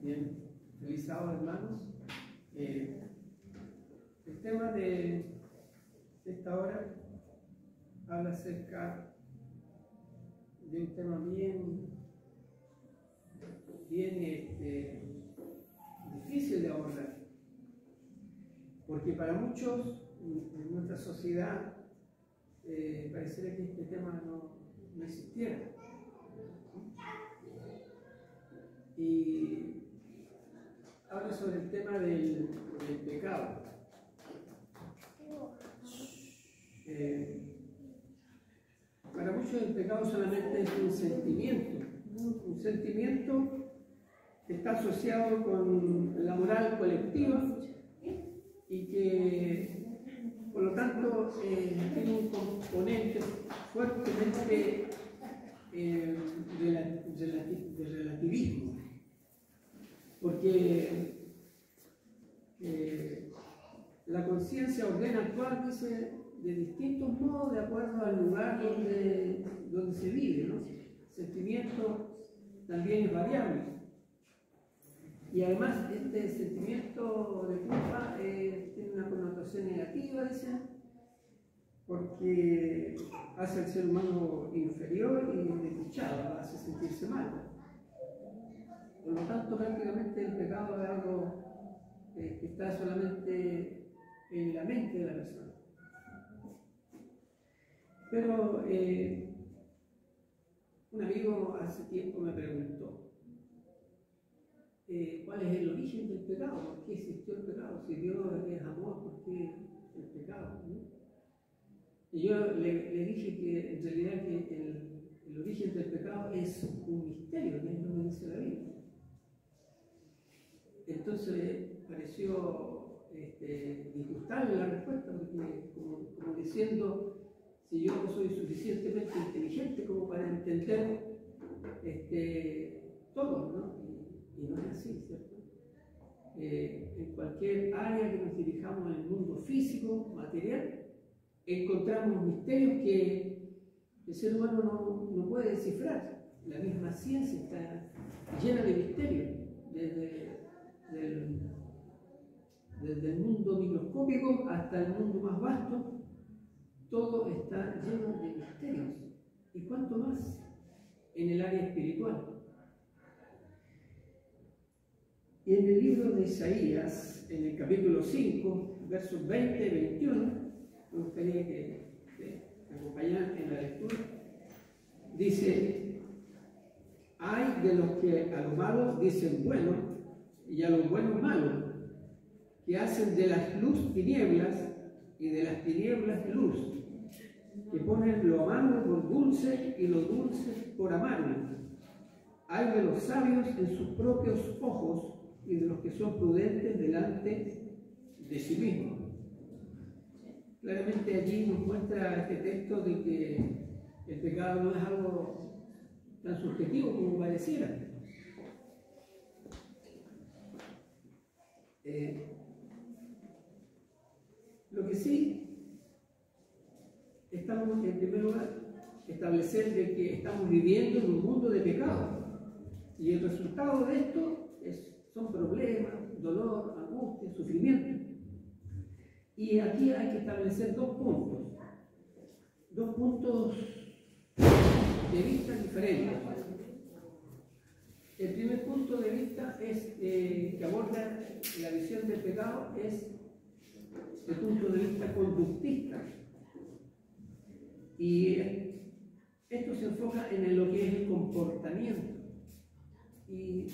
Bien, feliz sábado, hermanos. El tema de esta hora habla acerca de un tema bien difícil de abordar, porque para muchos en nuestra sociedad parecería que este tema no existiera. Y habla sobre el tema del pecado. Para muchos el pecado solamente es un sentimiento que está asociado con la moral colectiva y que por lo tanto tiene un componente fuertemente de relativismo, porque la conciencia ordena actuar, dice, de distintos modos de acuerdo al lugar donde se vive, ¿no? El sentimiento también es variable. Y además este sentimiento de culpa tiene una connotación negativa, dicen, porque hace al ser humano inferior y desdichado, hace sentirse mal. Por lo tanto, prácticamente el pecado es algo que está solamente en la mente de la persona. Pero un amigo hace tiempo me preguntó ¿cuál es el origen del pecado? ¿Por qué existió el pecado? Si Dios es amor, ¿por qué el pecado? ¿No? Y yo le dije que en realidad que el origen del pecado es un misterio, que es lo que dice la Biblia. Entonces pareció disgustarle la respuesta, porque como diciendo, si yo no soy suficientemente inteligente como para entender todo, ¿no? Y no es así, ¿cierto? En cualquier área que nos dirijamos en el mundo físico, material, encontramos misterios que el ser humano no puede descifrar. La misma ciencia está llena de misterios, desde el mundo microscópico hasta el mundo más vasto. Todo está lleno de misterios. ¿Y cuánto más en el área espiritual? Y en el libro de Isaías, en el capítulo 5, versos 20 y 21, me gustaría que me acompañaran en la lectura, dice: hay de los que a lo malo dicen bueno y a lo bueno malo, que hacen de las luz tinieblas y de las tinieblas luz, que ponen lo amargo por dulce y lo dulce por amargo. Hay de los sabios en sus propios ojos y de los que son prudentes delante de sí mismos. Claramente allí nos muestra este texto de que el pecado no es algo tan subjetivo como pareciera. Lo que sí estamos, en primer lugar, establecer de que estamos viviendo en un mundo de pecado, y el resultado de esto son problemas, dolor, angustia, sufrimiento. Y aquí hay que establecer dos puntos de vista diferentes. El primer punto de vista es que aborda la visión del pecado, es el punto de vista conductista. Y esto se enfoca en lo que es el comportamiento. Y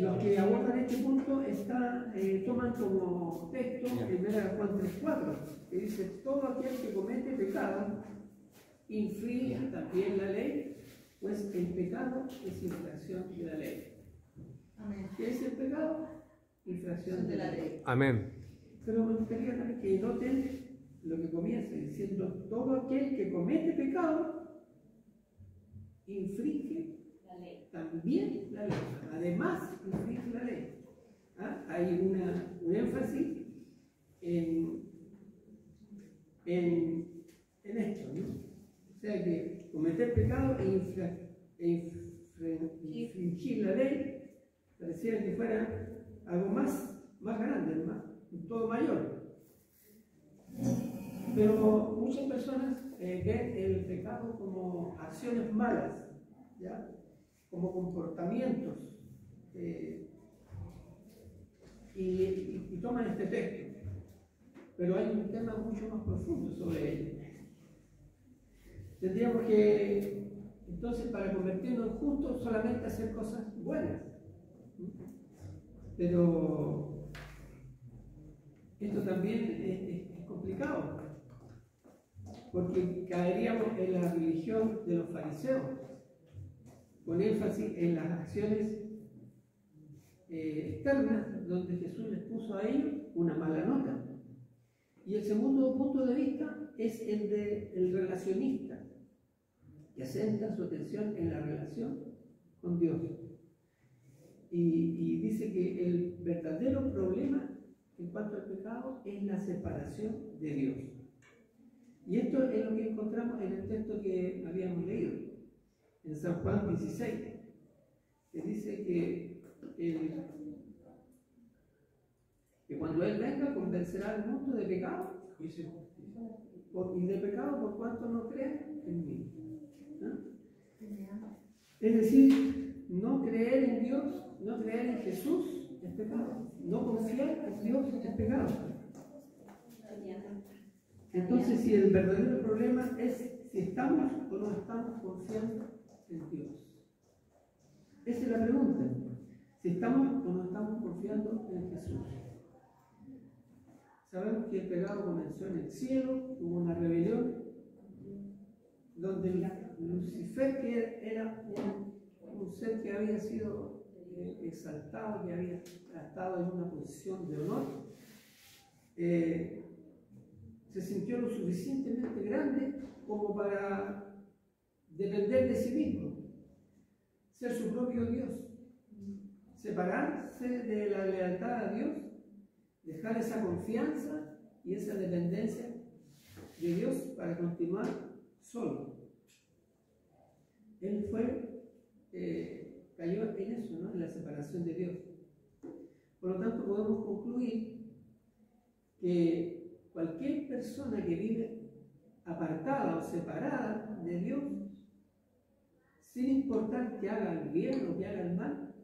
los que abordan este punto toman como texto 1 Juan 3:4, que dice: todo aquel que comete pecado infringe también la ley, pues el pecado es infracción de la ley. Amén. ¿Qué es el pecado? Infracción de la ley. Amén. Pero me gustaría también que noten lo que comienza diciendo: todo aquel que comete pecado infringe también la ley. Además, infringe la ley. Hay un énfasis en esto, ¿no? O sea que cometer pecado e infringir infringir la ley pareciera que fuera algo más grande, un todo mayor. Pero muchas personas ven el pecado como acciones malas, ¿ya? Como comportamientos, y toman este texto. Pero hay un tema mucho más profundo sobre ello. Tendríamos que, entonces, para convertirnos en justos, solamente hacer cosas buenas. Pero esto también es complicado, porque caeríamos en la religión de los fariseos, con énfasis en las acciones externas, donde Jesús les puso a ellos una mala nota. Y el segundo punto de vista es el del relacionista, que centra su atención en la relación con Dios. Y dice que el verdadero problema en cuanto al pecado es la separación de Dios. Y esto es lo que encontramos en el texto que habíamos leído, en San Juan 16, que dice que cuando Él venga convencerá al mundo de pecado y de pecado por cuanto no creen en mí. ¿No? Es decir, no creer en Dios, no creer en Jesús es pecado. No confiar en Dios es pecado. Entonces, si el verdadero problema es si estamos o no estamos confiando en Dios. Esa es la pregunta. Si estamos o no estamos confiando en Jesús. Sabemos que el pecado comenzó en el cielo, hubo una rebelión, donde Lucifer, que era un ser que había sido exaltado, que había estado en una posición de honor, se sintió lo suficientemente grande como para depender de sí mismo, ser su propio Dios, separarse de la lealtad a Dios, dejar esa confianza y esa dependencia de Dios para continuar solo. Él cayó en eso, ¿no? En la separación de Dios. Por lo tanto, podemos concluir que cualquier persona que vive apartada o separada de Dios, sin importar que haga el bien o que haga el mal,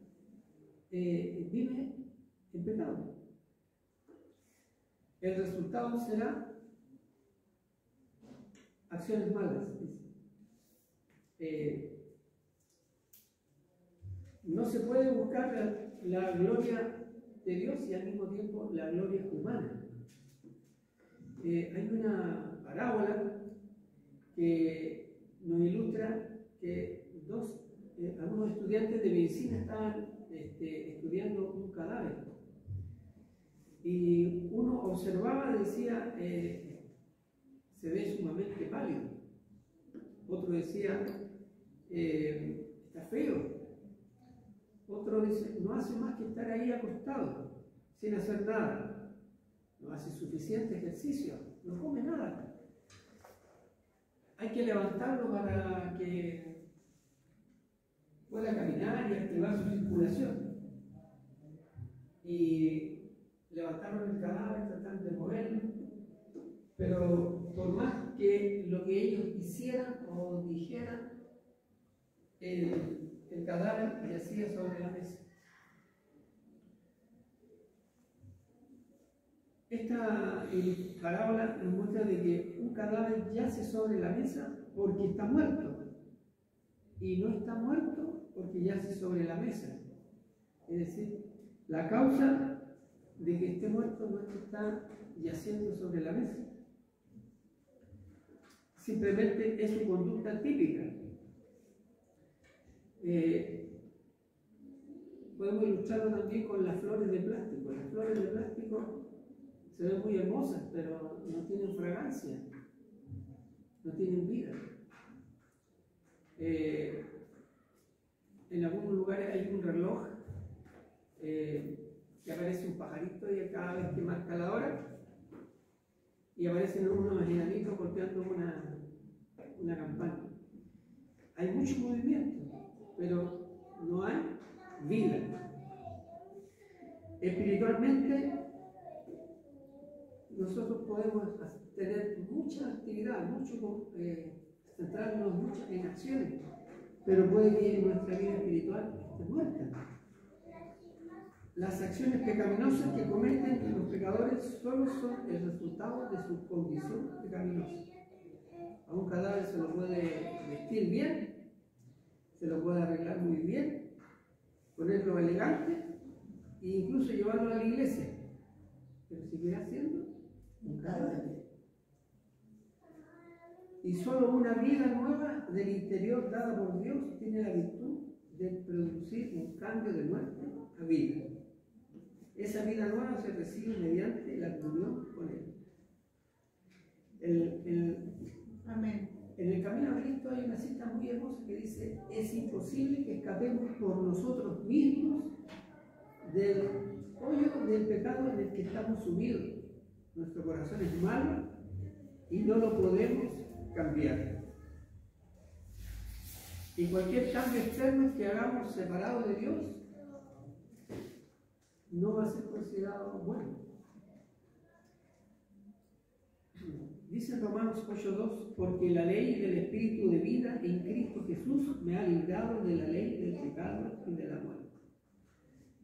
vive en pecado. El resultado será acciones malas. No se puede buscar la gloria de Dios y al mismo tiempo la gloria humana. Hay una parábola que nos ilustra que algunos estudiantes de medicina estaban estudiando un cadáver y uno observaba, decía, se ve sumamente pálido. Otro decía, está feo. Otro dice, no hace más que estar ahí acostado, sin hacer nada. No hace suficiente ejercicio, no come nada. Hay que levantarlo para que pueda caminar y activar su circulación. Y levantarlo en el cadáver, tratar de moverlo. Pero por más que lo que ellos hicieran o dijeran, el cadáver yacía sobre la mesa. Esta parábola nos muestra de que un cadáver yace sobre la mesa porque está muerto y no está muerto porque yace sobre la mesa. Es decir, la causa de que esté muerto no es que está yaciendo sobre la mesa. Simplemente es su conducta típica. Podemos ilustrarlo también con las flores de plástico. Las flores de plástico se ven muy hermosas, pero no tienen fragancia, no tienen vida. En algunos lugares hay un reloj que aparece un pajarito y cada vez que marca la hora y aparecen unos enanitos golpeando una campana. Hay mucho movimiento, pero no hay vida. Espiritualmente, nosotros podemos tener mucha actividad, centrarnos mucho en acciones, pero puede que nuestra vida espiritual esté muerta. Las acciones pecaminosas que cometen los pecadores solo son el resultado de su condición pecaminosa. A un cadáver se lo puede vestir bien, se lo puede arreglar muy bien, ponerlo elegante e incluso llevarlo a la iglesia, pero seguirá siendo un cadáver. Y solo una vida nueva del interior dada por Dios tiene la virtud de producir un cambio de muerte a vida. Esa vida nueva se recibe mediante la comunión con Él. Amén. En el camino a Cristo hay una cita muy hermosa que dice: es imposible que escapemos por nosotros mismos del hoyo del pecado en el que estamos sumidos. Nuestro corazón es malo y no lo podemos cambiar. Y cualquier cambio externo que hagamos separado de Dios no va a ser considerado bueno. Dice Romanos 8:2: porque la ley del Espíritu de vida en Cristo Jesús me ha librado de la ley del pecado y de la muerte.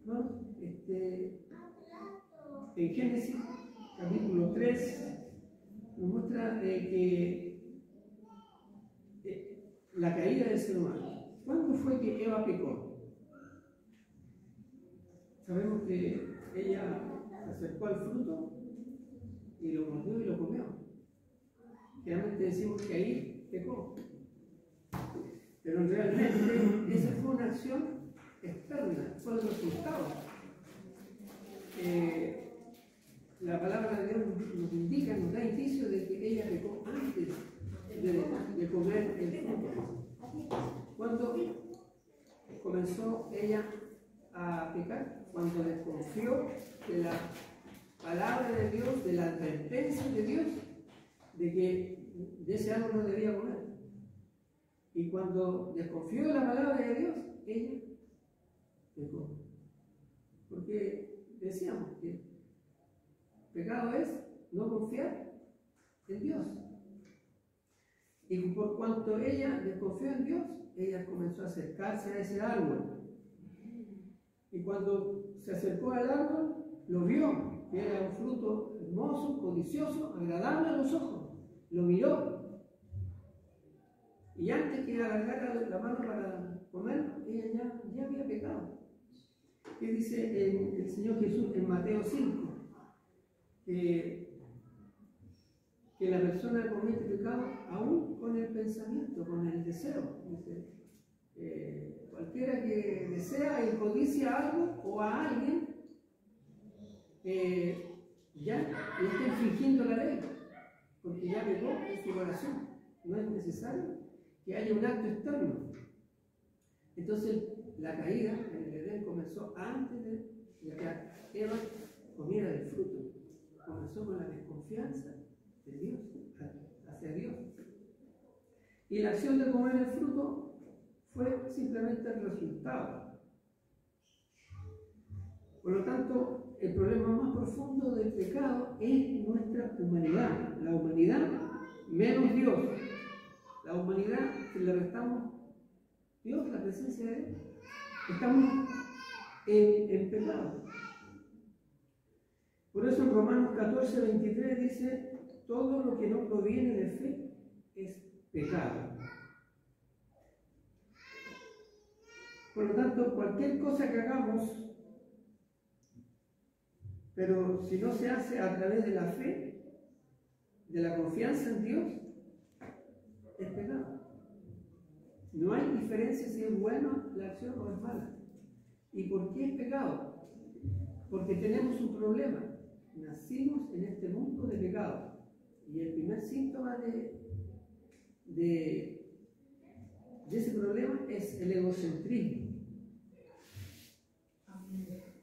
¿No? En Génesis capítulo 3 nos muestra que la caída del ser humano. ¿Cuándo fue que Eva pecó? Sabemos que ella se acercó al fruto y lo mordió y lo comió. Realmente decimos que ahí pecó. Pero realmente esa fue una acción externa, fue el resultado. La palabra de Dios nos indica, nos da indicio de que ella pecó antes de comer el fruto. ¿Cuándo comenzó ella a pecar? Cuando desconfió de la palabra de Dios, de la advertencia de Dios, de que de ese árbol no debía comer. Y cuando desconfió de la palabra de Dios, ella pecó. Porque decíamos que pecado es no confiar en Dios. Y por cuanto ella desconfió en Dios, ella comenzó a acercarse a ese árbol. Y cuando se acercó al árbol, lo vio, que era un fruto hermoso, codicioso, agradable a los ojos. Lo miró. Y antes que alargara la mano para comer, ella ya había pecado. ¿Qué dice el Señor Jesús en Mateo 5? Que la persona comete pecado aún con el pensamiento, con el deseo. Dice, cualquiera que desea y codicia algo o a alguien, ya le está infringiendo la ley, porque ya pecó en su corazón. No es necesario que haya un acto externo. Entonces, la caída en el Edén comenzó antes de que Eva comiera del fruto. Comenzó con la desconfianza de Dios, hacia Dios. Y la acción de comer el fruto fue simplemente el resultado. Por lo tanto, el problema más profundo del pecado es nuestra humanidad. La humanidad menos Dios. La humanidad que le restamos Dios, la presencia de Dios. Estamos en pecado. Por eso en Romanos 14:23 dice: todo lo que no proviene de fe es pecado. Por lo tanto, cualquier cosa que hagamos, pero si no se hace a través de la fe, de la confianza en Dios, es pecado. No hay diferencia si es buena la acción o es mala. ¿Y por qué es pecado? Porque tenemos un problema. Nacimos en este mundo de pecado. Y el primer síntoma de ese problema es el egocentrismo.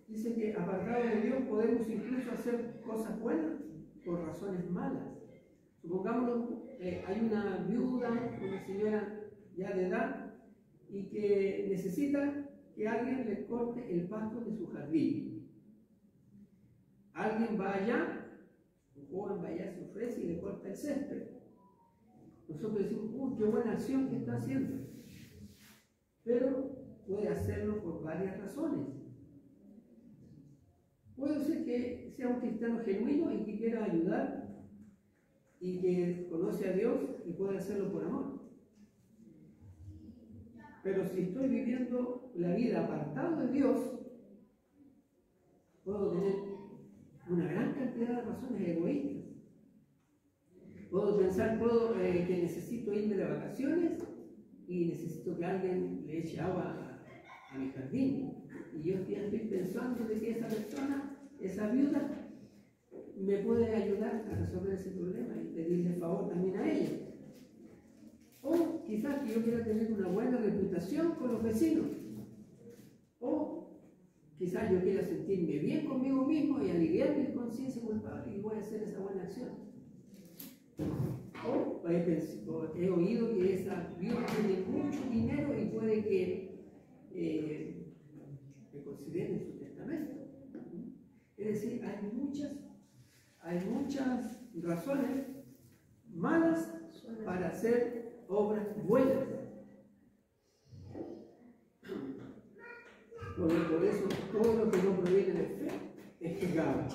Dice que apartados de Dios podemos incluso hacer cosas buenas por razones malas. Supongamos hay una viuda, una señora ya de edad, y que necesita que alguien le corte el pasto de su jardín. Alguien va allá, un joven va allá, se ofrece y le corta el césped. Nosotros decimos, qué buena acción que está haciendo. Pero puede hacerlo por varias razones. Puede ser que sea un cristiano genuino y que quiera ayudar y que conoce a Dios y puede hacerlo por amor. Pero si estoy viviendo la vida apartado de Dios, puedo tener una gran cantidad de razones egoístas. Puedo pensar que necesito irme de vacaciones y necesito que alguien le eche agua a mi jardín. Y yo estoy pensando de que esa persona, esa viuda, me puede ayudar a resolver ese problema y pedirle favor también a ella. O quizás que yo quiera tener una buena reputación con los vecinos. O quizás yo quiera sentirme bien conmigo mismo y aliviar mi conciencia culpable y voy a hacer esa buena acción. O he oído que esa viuda tiene mucho dinero y puede que consideren su testamento. Es decir, hay muchas razones malas para hacer obras buenas. Por eso todo lo que no proviene de fe es pecado.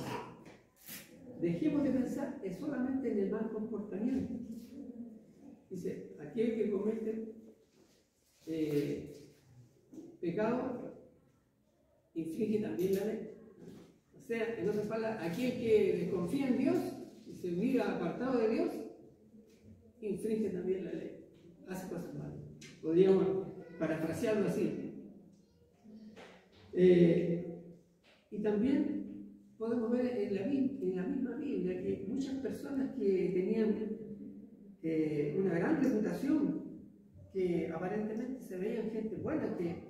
Dejemos de pensar solamente en el mal comportamiento. Dice, aquel que comete pecado infringe también la ley. O sea, en otras palabras, aquel que desconfía en Dios y se mira apartado de Dios, infringe también la ley. Hace cosas malas. Podríamos parafrasearlo así. Y también podemos ver en la misma Biblia que muchas personas que tenían una gran reputación, que aparentemente se veían gente buena, que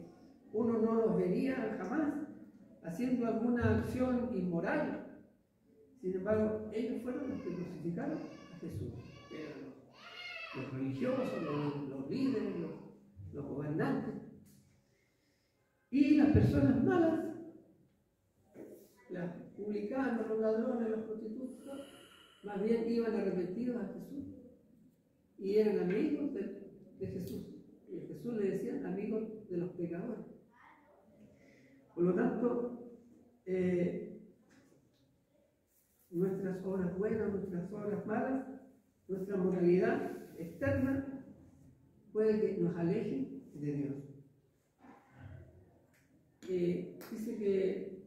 uno no los vería jamás haciendo alguna acción inmoral. Sin embargo, ellos fueron los que crucificaron a Jesús. Eran los religiosos, los líderes, los gobernantes. Y las personas malas, los publicanos, los ladrones, los prostitutos, más bien iban arrepentidos a Jesús y eran amigos de Jesús. Y a Jesús le decían amigos de los pecadores. Por lo tanto, nuestras obras buenas, nuestras obras malas, nuestra moralidad externa puede que nos aleje de Dios. Dice que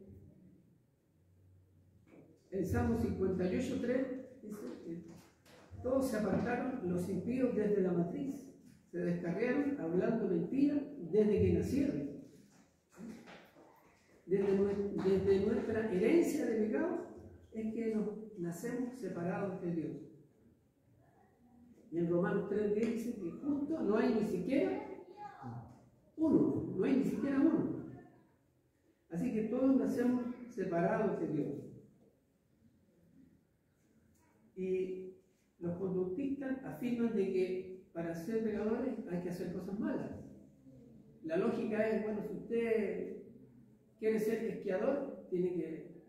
el Salmo 58:3 dice que todos se apartaron los impíos desde la matriz, se descarriaron hablando mentiras desde que nacieron. Desde nuestra herencia de pecado es que nos nacemos separados de Dios. Y en Romanos 3:10 dice que justo no hay ni siquiera uno, no hay ni siquiera uno. Así que todos nacemos separados de Dios. Y los conductistas afirman de que para ser pecadores hay que hacer cosas malas. La lógica es, bueno, si usted quiere ser esquiador, tiene que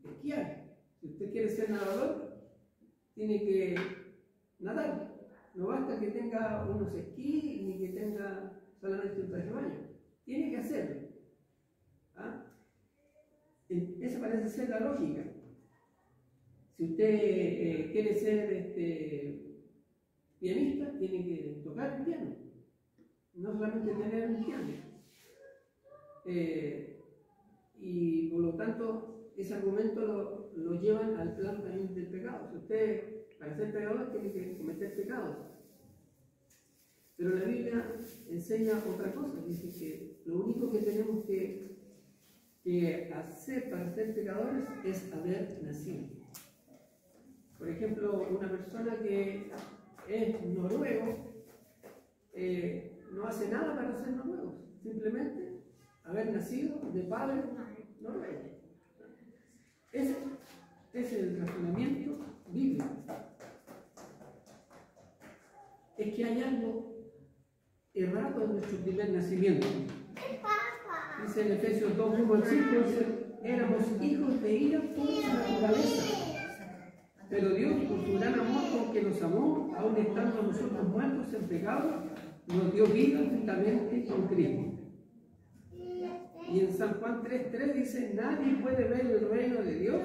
esquiar. Si usted quiere ser nadador, tiene que nadar. No basta que tenga unos esquís ni que tenga solamente un traje de baño. Tiene que hacerlo. ¿Ah? Esa parece ser la lógica. Si usted quiere ser pianista, tiene que tocar el piano, no solamente tener un piano. Y por lo tanto, ese argumento lo llevan al plano también del pecado. Si usted, para ser pecador, tiene que cometer pecados. Pero la Biblia enseña otra cosa. Dice que lo único que tenemos que hacer para ser pecadores es haber nacido. Por ejemplo, una persona que es noruego no hace nada para ser noruego, simplemente haber nacido de padre noruego. Ese es el razonamiento bíblico. Es que hay algo errado en nuestro primer nacimiento. Dice en Efesios 2, 1 al 5, dice, éramos hijos de ira por naturaleza. Pero Dios, por su gran amor con que nos amó, aun estando nosotros muertos en pecado, nos dio vida juntamente con Cristo. Y en San Juan 3:3 dice, nadie puede ver el reino de Dios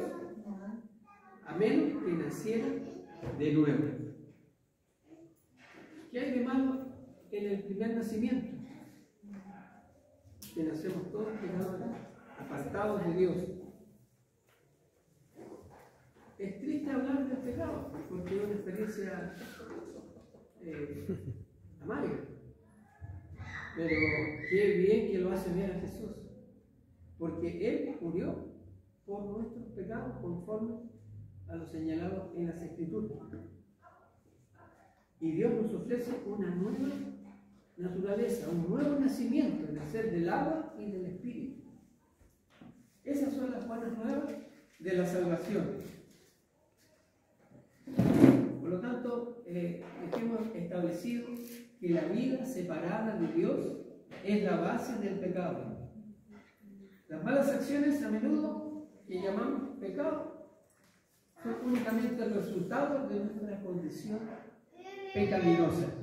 a menos que naciera de nuevo. ¿Qué hay de malo en el primer nacimiento? Que nacemos todos pecadores, apartados de Dios. Es triste hablar del pecado, porque es una experiencia amarga. Pero qué bien que lo hace ver a Jesús, porque Él murió por nuestros pecados conforme a lo señalado en las Escrituras. Y Dios nos ofrece una nueva naturaleza, un nuevo nacimiento, el ser del agua y del Espíritu. Esas son las buenas nuevas de la salvación. Por lo tanto, hemos establecido que la vida separada de Dios es la base del pecado. Las malas acciones, a menudo, que llamamos pecado, son únicamente el resultado de nuestra condición pecaminosa.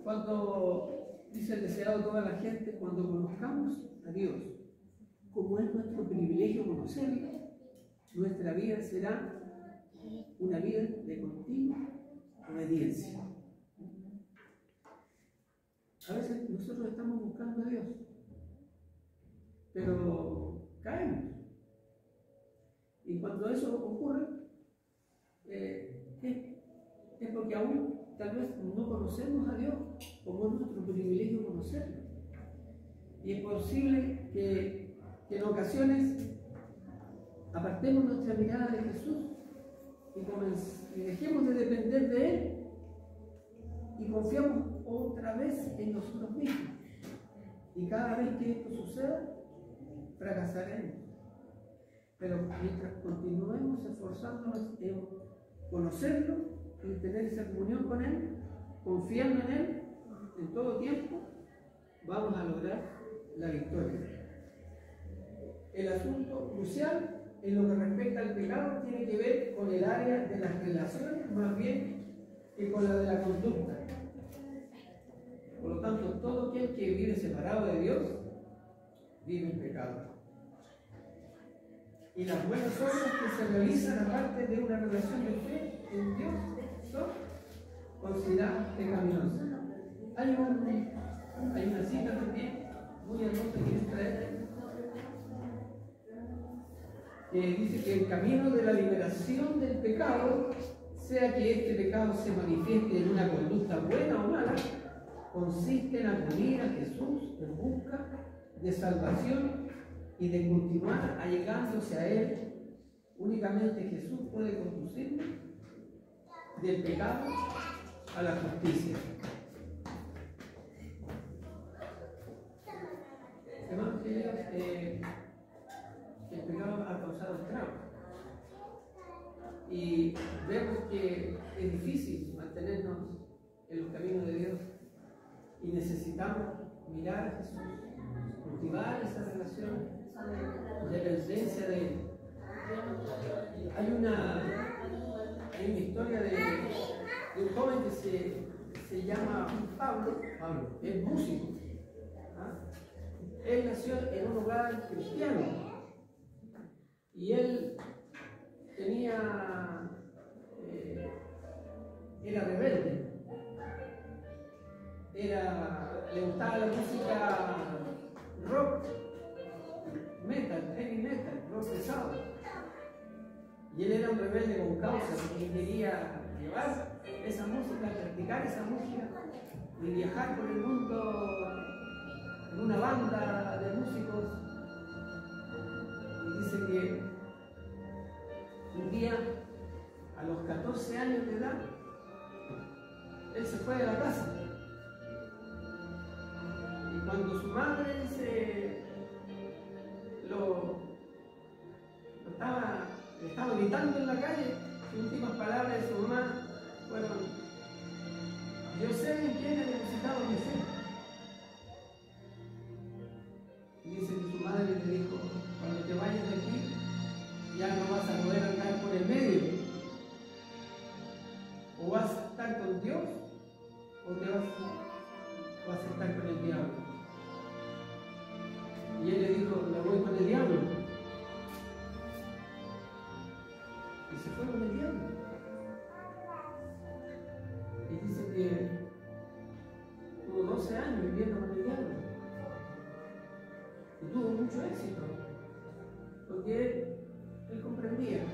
Cuando dice el deseado toda la gente, cuando conozcamos a Dios, como es nuestro privilegio conocerlo, nuestra vida será una vida de continua obediencia. A veces nosotros estamos buscando a Dios, pero caemos. Y cuando eso ocurre, es porque aún tal vez no conocemos a Dios como es nuestro privilegio conocerlo. Y es posible que en ocasiones apartemos nuestra mirada de Jesús y dejemos de depender de Él y confiamos otra vez en nosotros mismos. Y cada vez que esto suceda, fracasaremos. Pero mientras continuemos esforzándonos en conocerlo y tener esa comunión con Él, confiando en Él en todo tiempo, vamos a lograr la victoria. El asunto crucial en lo que respecta al pecado tiene que ver con el área de las relaciones más bien que con la de la conducta. Por lo tanto, todo aquel que vive separado de Dios vive en pecado. Y las buenas obras que se realizan aparte de una relación de fe en Dios son consideradas pecaminosas. Hay una cita también muy hermosa que quiero traer, que dice que el camino de la liberación del pecado, sea que este pecado se manifieste en una conducta buena o mala, consiste en acudir a Jesús en busca de salvación y de continuar allegándose a Él. Únicamente Jesús puede conducirnos del pecado a la justicia. Hermanos queridos, el pecado ha causado estragos y vemos que es difícil mantenernos en los caminos de Dios y necesitamos mirar a Jesús, cultivar esa relación de dependencia de Él. Hay una historia de un joven que se llama Pablo, es músico. Él nació en un hogar cristiano y él era rebelde, le gustaba la música rock, metal, heavy metal, rock pesado. Y él era un rebelde con causa porque quería llevar esa música, practicar esa música y viajar por el mundo en una banda de músicos. Y dice que un día, a los 14 años de edad, él se fue de la casa. Y cuando su madre le estaba gritando en la calle, sus últimas palabras de su mamá fueron: yo sé en quién he depositado mi fe. Y dice que su madre le dijo, cuando te vayas de aquí, ya no vas a poder andar por el medio. O vas a estar con Dios, o vas a estar con el diablo. Y él le dijo, me voy con el diablo. Y se fue con el diablo. Y dice que tuvo 12 años viviendo con el diablo. Y tuvo mucho éxito. Porque él comprendía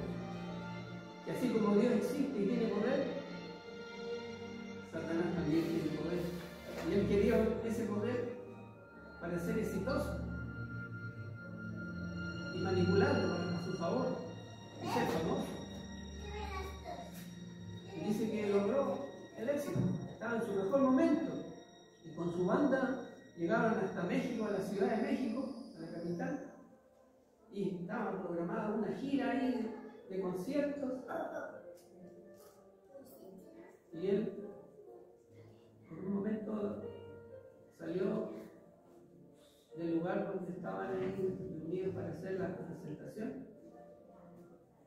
que así como Dios existe y tiene poder, Satanás también tiene poder. Y él quería ese poder para ser exitoso y manipularlo a su favor y ser famoso. Y dice que logró el éxito, estaba en su mejor momento. Y con su banda llegaron hasta México, a la Ciudad de México, a la capital. Y estaba programada una gira ahí de conciertos. Y él, en un momento, salió del lugar donde estaban reunidos para hacer la presentación,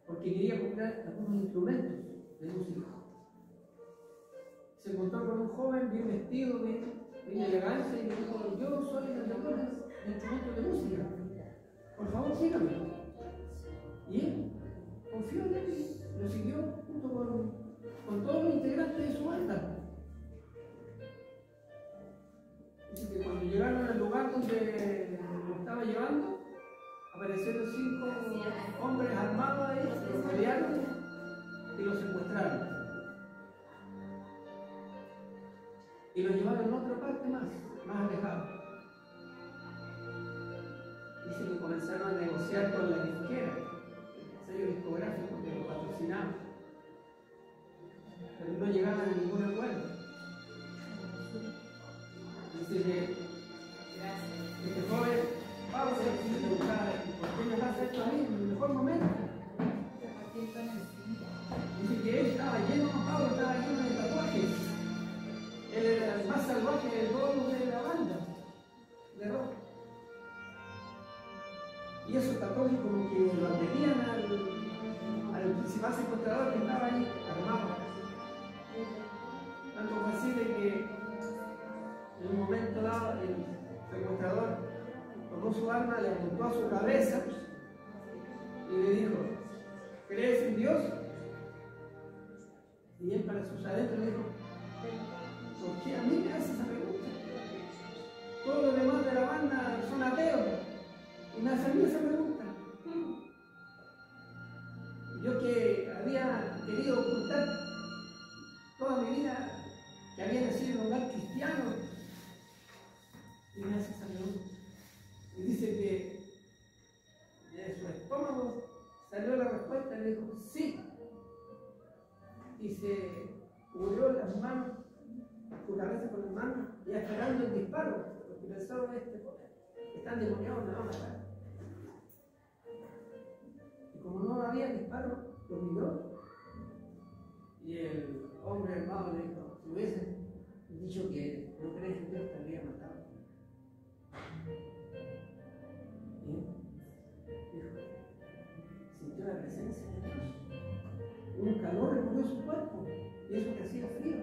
porque quería comprar algunos instrumentos de música. Se encontró con un joven bien vestido, bien elegante, y le dijo, yo soy el vendedor de instrumentos de música. Por favor, sígame. Y él confió en él y lo siguió junto con todos los integrantes de su banda. Dice que cuando llegaron al lugar donde lo estaba llevando, aparecieron 5 hombres armados ahí, lo rodearon y lo secuestraron. Y lo llevaron a otra parte más alejada. Dice que comenzaron a negociar con la disquera, el sello discográfico que lo patrocinaba, pero no llegaban a ningún acuerdo. Dice que este joven Pablo se preguntaba, ¿por qué me pasa esto a mí en el mejor momento? Dice que él estaba lleno, Pablo estaba lleno de tatuajes. Él era el más salvaje de todos de la banda de rock. Y esos tatuajes como que lo advertían al principal secuestrador que estaba ahí armado. Tanto fue así de que en un momento dado el secuestrador tomó su arma, le apuntó a su cabeza y le dijo, ¿crees en Dios? Y él para sus adentros le dijo, ¿por qué a mí me haces esa pregunta? Todos los demás de la banda son ateos y me hacen esa pregunta. Yo que había querido ocultar toda mi vida, que había nacido en un hogar cristiano, y me hace esa pregunta. Y dice que de su estómago salió la respuesta y le dijo, sí. Y se cubrió las manos, su cabeza con las manos, y esperando el disparo, porque pensaba están demoniados, me van a matar. Y como no había disparo, lo miró, y el hombre armado le dijo, si hubiese dicho que no crees en Dios, te habría matado. Y dijo, sintió la presencia de Dios. Un calor recorrió su cuerpo, y eso que hacía frío.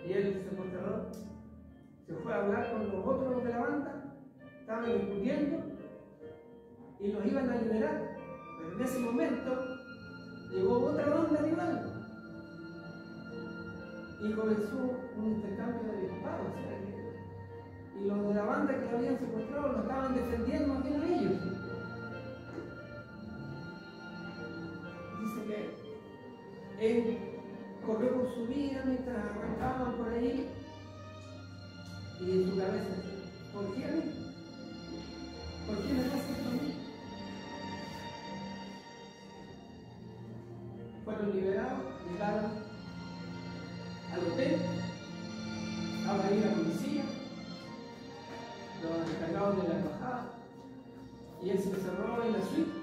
Y el secuestrador se fue a hablar con los otros de la banda, estaban discutiendo y los iban a liberar. Pero en ese momento llegó otra banda rival y comenzó un intercambio de disparos. Y los de la banda que lo habían secuestrado lo estaban defendiendo más bien a ellos. Dice que él corrió por su vida mientras arrancaban por ahí y en su cabeza, ¿por qué a mí? ¿Por qué me pasa esto a mí? Fueron liberados, llegaron al hotel, estaba ahí la policía, los encargados de la embajada, y él se encerró en la suite,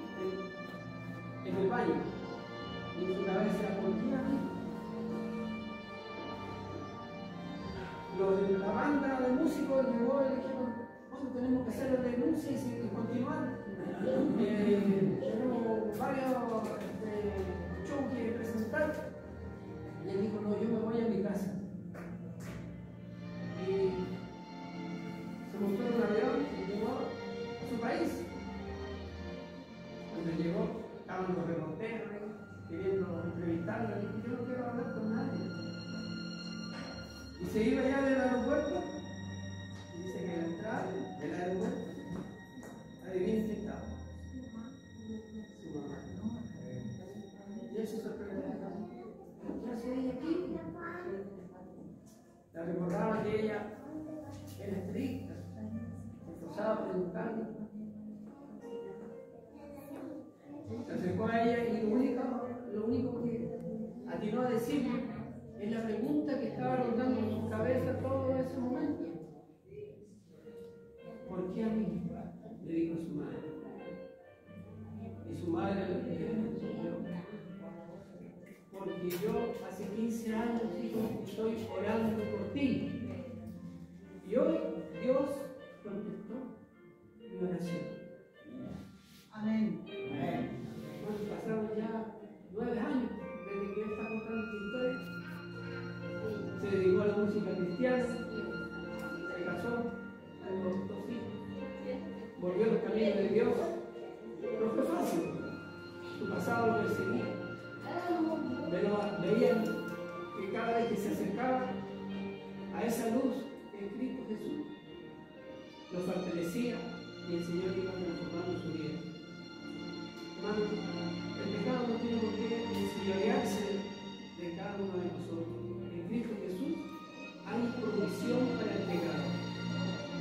en el baño, y en su cabeza, ¿por qué a mí? la banda de músicos llegó y dijeron, bueno, tenemos que hacer la denuncia y continuar. Tenemos varios shows que presentar. Y él dijo, no, yo me voy a mi casa. Y se montó en un avión y llegó a su país. Cuando llegó, estaban los reporteros queriendo entrevistarlo. Y dijo, yo no quiero hablar con nadie. Y se iba ya del aeropuerto. Y dice que al entrar del aeropuerto, adivinen quién estaba. Su mamá. Y él se sorprendió. ¿Qué hace ella aquí? La recordaba que ella era estricta, se esforzaba por educarla. Se acercó a ella y lo único que atinó a decirle es la pregunta que estaba rondando en su cabeza todo ese momento. ¿Por qué a mí? Le dijo a su madre. Y su madre le respondió, porque yo hace 15 años estoy orando por ti. Y hoy Dios contestó mi oración. Amén. Bueno, pasaron ya 9 años desde que él está contando esta historia. Se dedicó a la música cristiana, se casó, tuvo 2 hijos, volvió a los caminos de Dios. No fue fácil, su pasado lo perseguía. Pero veían que cada vez que se acercaba a esa luz en Cristo Jesús, lo fortalecía y el Señor iba transformando su vida. Hermanos, el pecado no tiene por qué enseñorearse de cada uno de nosotros. En Cristo Jesús hay provisión para el pecado.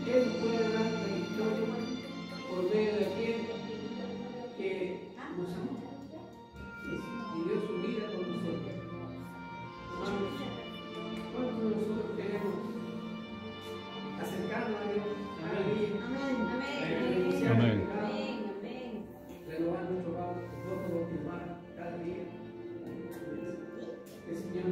Él puede dar la victoria por medio de aquel que nos amó y dio su vida por nosotros. Hermanos, ¿cuántos de nosotros queremos acercarnos a Dios? Amén. Amén. Renovar nuestro voto bautismal cada día. Que el Señor